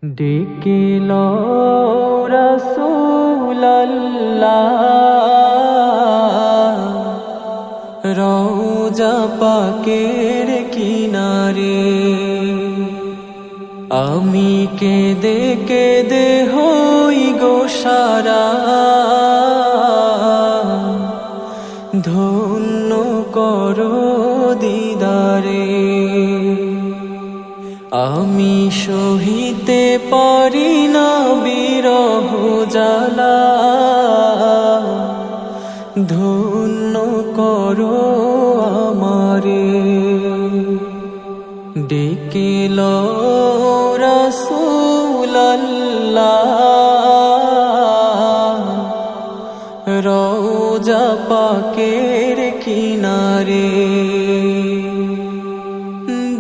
ডেকে লও রাসূলুল্লাহ রওজা পাকের কিনারে। আমি কেঁদে কেঁদে হই গো সারা, ধন্য করো দিদারে। আমি সহিতে পারি না বিরহ জ্বালা, ধন্য করো আমারে। ডেকে লও রাসূলুল্লাহ রওজা পাকের কিনারে।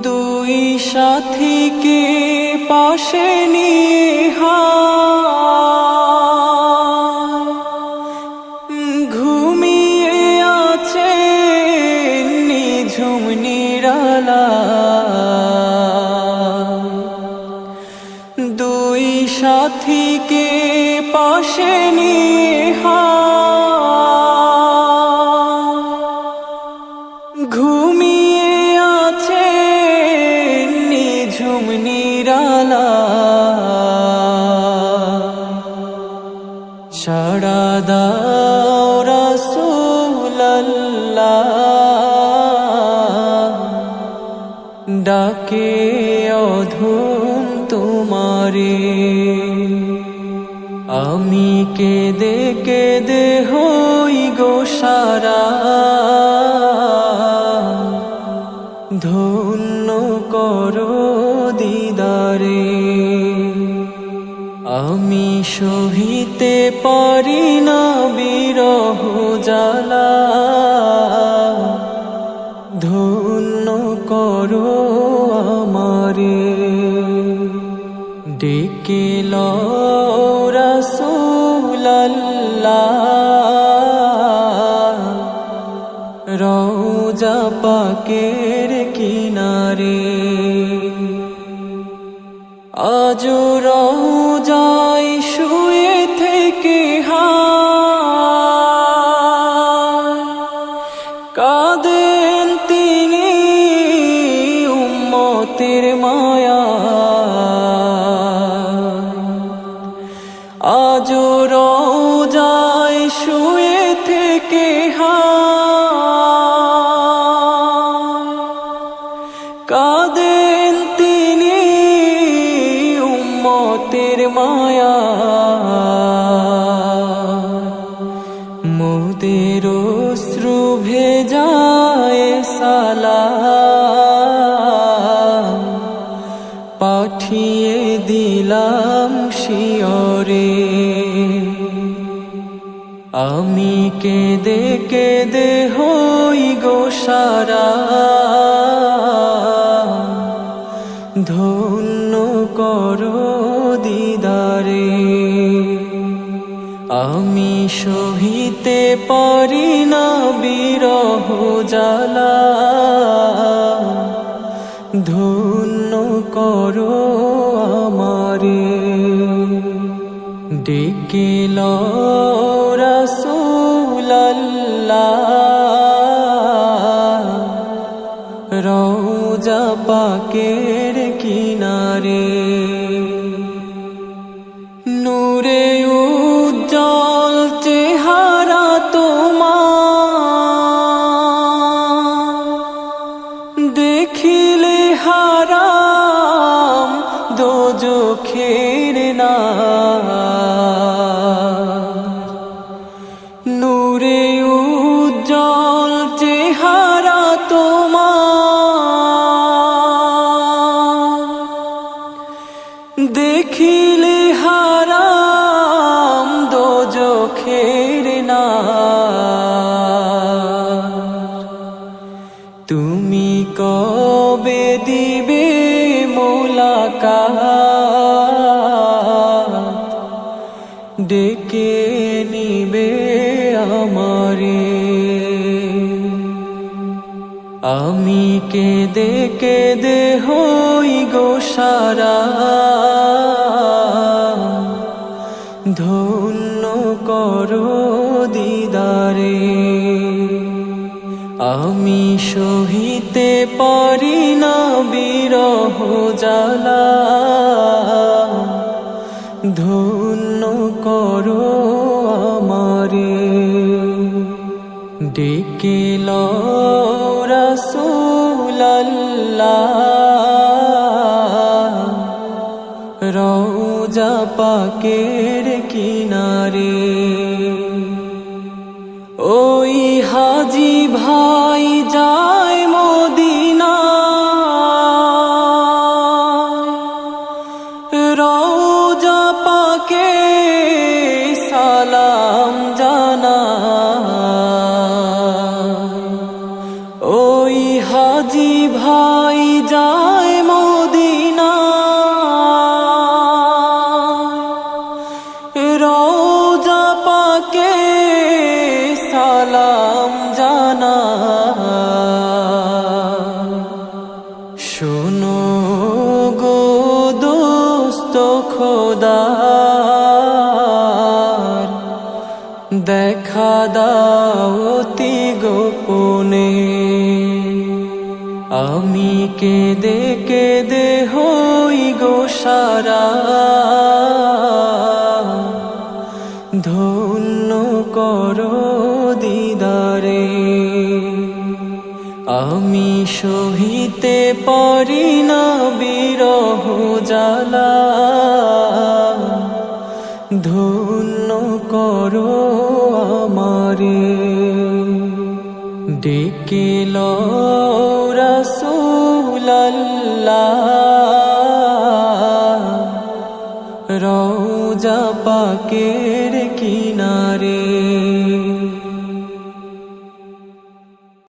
দুই সাথীকে পাশে নিয়ে ঘুমিয়ে আছে নিঝুম নিরালা। দুই সাথীকে পাশে নিয়ে ঘুমিয়ে আছে নিঝুম নিরালা। সাড়া দাও রাসূলুল্লাহ ডাকে অধম তোমারে। আমি কেঁদে কেঁদে হই গো সারা, ধন্য করো দিদারে। আমি সহিতে পারি না বিরহ জ্বালা, ধন্য করো আমারে। ডেকে লও রাসূলুল্লাহ রওজা পাকের কিনারে। আজ রওজায় শুয়ে থেকে কাঁদেন তিনি উম্মতের মায়া। আজ রওজায় শুয়ে থেকে কাঁদেন তিনি উম্মতের মায়া। মোদের অশ্রু ভেজায় সালাম পাঠিয়ে দিলাম শিয়রে। আমি কেঁদে কেঁদে হই গো সারা, ধন্য করো দিদারে। আমি সহিতে পারি না বিরহ জ্বালা, ধন্য করো আমারে। ডেকে লও রাসূলুল্লাহ রওজা পাকের কিনারে। নূরে উজ্জ্বল চেহারা তোমার, দেখিলে হারাম দোজখের না। নূরে উজ্জ্বল চেহারা তোমার, দেখিলে হারাম দোজখের না। তুমি কবে দিবে মোলাকাত, ডেকে নিবে আমারে। আমি কেঁদে কেঁদে হই গো সারা, ধন্য করো দিদারে। আমি সহিতে পারি না বিরহ জ্বালা, ধন্য করো আমারে। ডেকে লও রাসূলাল্লাহ, রওজা পাকের কিনারে। ওই হাজি ভাই যায় মদিনা, রওজা পাকে সালাম জানায়। ওই হাজি ভাই যায় মদিনা, রওজা পাকে সালাম জানায়। শোনো গো দোস্ত খোদার, দেখা দাও অতি গোপনে। আমি কেঁদে কেঁদে হই গো সারা, ধন্য করো দিদারে। আমি সহিতে পারি না বিরহ জ্বালা, ধন্য করো আমারে। ডেকে লও রাসূলাল্লাহ, রওজা পাকের কি